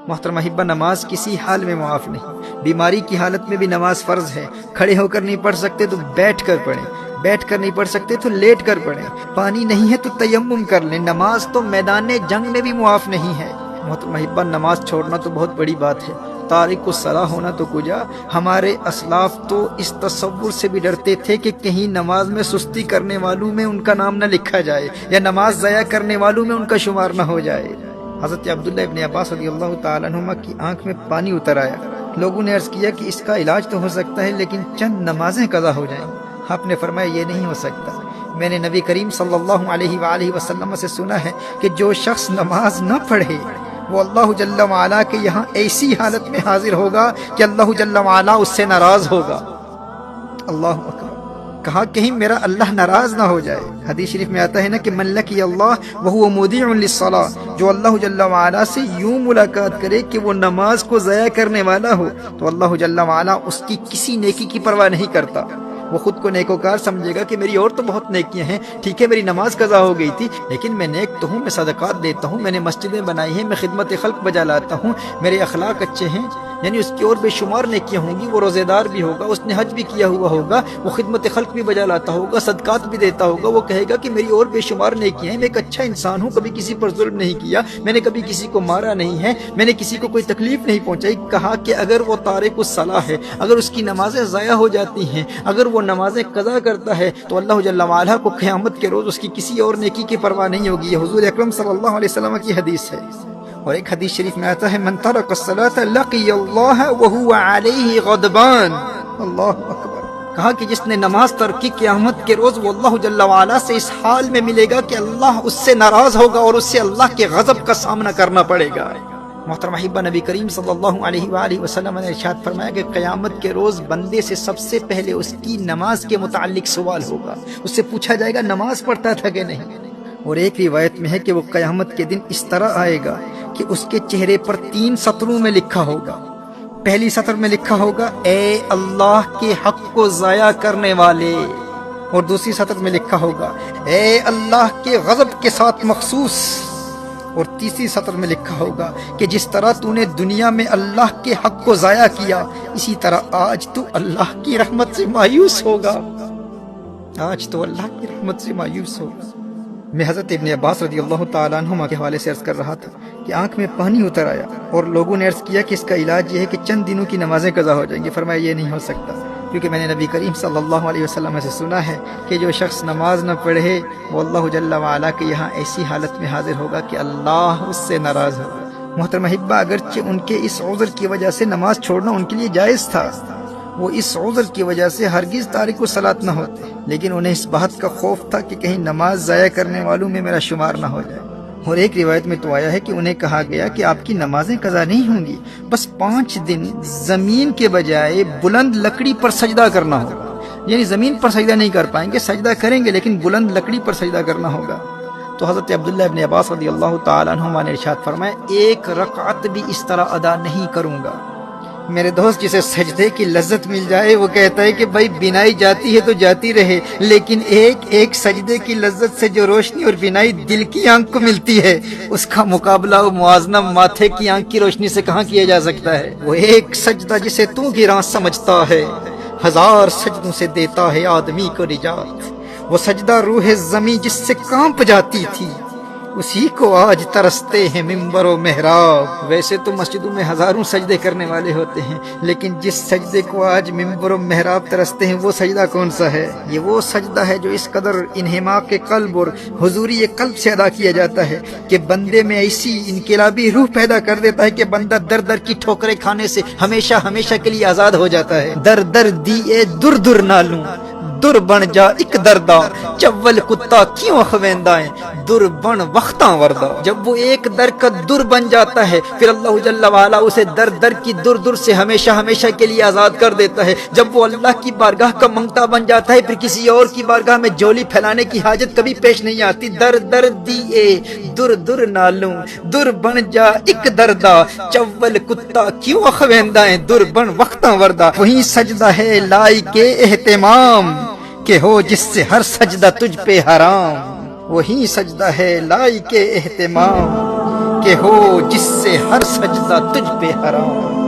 محترم احبہ، نماز کسی حال میں معاف نہیں۔ بیماری کی حالت میں بھی نماز فرض ہے۔ کھڑے ہو کر نہیں پڑھ سکتے تو بیٹھ کر پڑھیں، بیٹھ کر نہیں پڑھ سکتے تو لیٹ کر پڑھیں، پانی نہیں ہے تو تیمم کر لیں۔ نماز تو میدان جنگ میں بھی معاف نہیں ہے۔ محترم احبہ، نماز چھوڑنا تو بہت بڑی بات ہے، تارک الصلاۃ ہونا تو کجا۔ ہمارے اسلاف تو اس تصور سے بھی ڈرتے تھے کہ کہیں نماز میں سستی کرنے والوں میں ان کا نام نہ لکھا جائے، یا نماز ضائع کرنے والوں میں ان کا شمار نہ ہو جائے۔ حضرت عبداللہ ابن عباس رضی اللہ تعالیٰ عنہما کی آنکھ میں پانی اتر آیا۔ لوگوں نے عرض کیا کہ اس کا علاج تو ہو سکتا ہے، لیکن چند نمازیں قضا ہو جائیں۔ آپ نے فرمایا یہ نہیں ہو سکتا۔ میں نے نبی کریم صلی اللہ علیہ وآلہ وسلم سے سنا ہے کہ جو شخص نماز نہ پڑھے وہ اللہ جل وعلا کے یہاں ایسی حالت میں حاضر ہوگا کہ اللہ جل وعلا اس سے ناراض ہوگا۔ اللہ اکبر! کہا کہیں میرا اللہ ناراض نہ ہو جائے۔ حدیث شریف میں آتا ہے نا کہ من لقی اللہ وہو مودع للصلاۃ، جو اللہ جل وعلا سے یوں ملاقات کرے کہ وہ نماز کو ضائع کرنے والا ہو تو اللہ جل وعلا اس کی کسی نیکی کی پرواہ نہیں کرتا۔ وہ خود کو نیکوکار سمجھے گا کہ میری اور تو بہت نیکیاں ہیں، ٹھیک ہے میری نماز قضا ہو گئی تھی لیکن میں نیک تو ہوں، میں صدقات دیتا ہوں، میں نے مسجدیں بنائی ہیں، میں خدمت خلق بجا لاتا ہوں، میرے اخلاق اچھے ہیں، یعنی اس کی اور بے شمار نیکیاں ہوں گی۔ وہ روزے دار بھی ہوگا، اس نے حج بھی کیا ہوا ہوگا، وہ خدمت خلق بھی بجا لاتا ہوگا، صدقات بھی دیتا ہوگا۔ وہ کہے گا کہ میری اور بے شمار نیکیاں ہیں، میں ایک اچھا انسان ہوں، کبھی کسی پر ظلم نہیں کیا، میں نے کبھی کسی کو مارا نہیں ہے، میں نے کسی کو کوئی تکلیف نہیں پہنچائی۔ کہا کہ اگر وہ تارک الصلاۃ ہے، اگر اس کی نمازیں ضائع ہو جاتی ہیں، اگر وہ نمازیں قضا کرتا ہے تو اللہ جل وعلا کو قیامت کے روز اس کی کسی اور نیکی کی پرواہ نہیں ہوگی۔ یہ حضور اکرم صلی اللہ علیہ وسلم کی حدیث ہے۔ اور ایک حدیث شریف میں آتا ہے من ترک الصلاۃ لقی اللہ وہو علیہ غضبان۔ اللہ اکبر! کہا کہ جس نے نماز ترک کی قیامت کے روز وہ اللہ جل وعلا سے اس حال میں ملے گا کہ اللہ اس سے ناراض ہوگا اور اس سے اللہ کے غضب کا سامنا کرنا پڑے گا۔ محترم احبہ، نبی کریم صلی اللہ علیہ وآلہ وسلم نے ارشاد فرمایا کہ قیامت کے روز بندے سے سب سے پہلے اس کی نماز کے متعلق سوال ہوگا۔ اس سے پوچھا جائے گا نماز پڑھتا تھا کہ نہیں۔ اور ایک روایت میں ہے کہ وہ قیامت کے دن اس طرح آئے گا کہ اس کے چہرے پر 3 سطروں میں لکھا ہوگا۔ پہلی سطر میں لکھا ہوگا اے اللہ کے حق کو ضائع کرنے والے، اور دوسری سطر میں لکھا ہوگا اے اللہ کے غضب کے ساتھ مخصوص، اور تیسری سطر میں لکھا ہوگا کہ جس طرح تو نے دنیا میں اللہ کے حق کو ضائع کیا اسی طرح آج تو اللہ کی رحمت سے مایوس ہوگا، آج تو اللہ کی رحمت سے مایوس ہوگا۔ میں حضرت ابن عباس رضی اللہ تعالیٰ عنہما کے حوالے سے عرض کر رہا تھا کہ آنکھ میں پانی اتر آیا اور لوگوں نے عرض کیا کہ اس کا علاج یہ ہے کہ چند دنوں کی نمازیں قضا ہو جائیں گی۔ فرمایا یہ نہیں ہو سکتا، کیونکہ میں نے نبی کریم صلی اللہ علیہ وسلم سے سنا ہے کہ جو شخص نماز نہ پڑھے وہ اللہ جل وعلا کے یہاں ایسی حالت میں حاضر ہوگا کہ اللہ اس سے ناراض ہوگا۔ محترم احبہ، اگرچہ ان کے اس عذر کی وجہ سے نماز چھوڑنا ان کے لیے جائز تھا، وہ اس عذر کی وجہ سے ہرگز تارک الصلاۃ نہ ہوتے، لیکن انہیں اس بات کا خوف تھا کہ کہیں نماز ضائع کرنے والوں میں میرا شمار نہ ہو جائے۔ اور ایک روایت میں تو آیا ہے کہ انہیں کہا گیا کہ آپ کی نمازیں قضا نہیں ہوں گی، بس 5 دن زمین کے بجائے بلند لکڑی پر سجدہ کرنا ہوگا، یعنی زمین پر سجدہ نہیں کر پائیں گے، سجدہ کریں گے لیکن بلند لکڑی پر سجدہ کرنا ہوگا۔ تو حضرت عبداللہ ابن عباس رضی اللہ تعالیٰ عنہما نے ارشاد فرمایا 1 رکعت بھی اس طرح ادا نہیں کروں گا۔ میرے دوست، جسے سجدے کی لذت مل جائے وہ کہتا ہے کہ بھائی بینائی جاتی ہے تو جاتی رہے، لیکن ایک سجدے کی لذت سے جو روشنی اور بینائی دل کی آنکھ کو ملتی ہے اس کا مقابلہ و موازنہ ماتھے کی آنکھ کی روشنی سے کہاں کیا جا سکتا ہے۔ وہ ایک سجدہ جسے تو گراں سمجھتا ہے 1000 سجدوں سے دیتا ہے آدمی کو نجات۔ وہ سجدہ روح زمیں جس سے کانپ جاتی تھی اسی کو آج ترستے ہیں ممبر و محراب۔ ویسے تو مسجدوں میں ہزاروں سجدے کرنے والے ہوتے ہیں، لیکن جس سجدے کو آج ممبر و محراب ترستے ہیں وہ سجدہ کون سا ہے؟ یہ وہ سجدہ ہے جو اس قدر انہماک قلب اور حضوری قلب سے ادا کیا جاتا ہے کہ بندے میں ایسی انقلابی روح پیدا کر دیتا ہے کہ بندہ در در کی ٹھوکریں کھانے سے ہمیشہ ہمیشہ کے لیے آزاد ہو جاتا ہے۔ در در دیے در در نالوں در بن جا ایک دردا، چول کتا کیوں اخویندا ہے در بن وقتاں وردا۔ جب وہ ایک در کا در بن جاتا ہے پھر اللہ جل وعلا اسے در در کی در در سے ہمیشہ ہمیشہ کے لیے آزاد کر دیتا ہے۔ جب وہ اللہ کی بارگاہ کا منگتا بن جاتا ہے پھر کسی اور کی بارگاہ میں جولی پھیلانے کی حاجت کبھی پیش نہیں آتی۔ در در دیے در در نالوں در بن جا ایک دردا، چول کتا کیوں اخویندا ہے در بن وقتاں وردا۔ وہی سجدہ ہے لائق اہتمام کہ ہو جس سے ہر سجدہ تجھ پہ حرام۔ وہی سجدہ ہے لائق اہتمام کے ہو جس سے ہر سجدہ تجھ پہ حرام.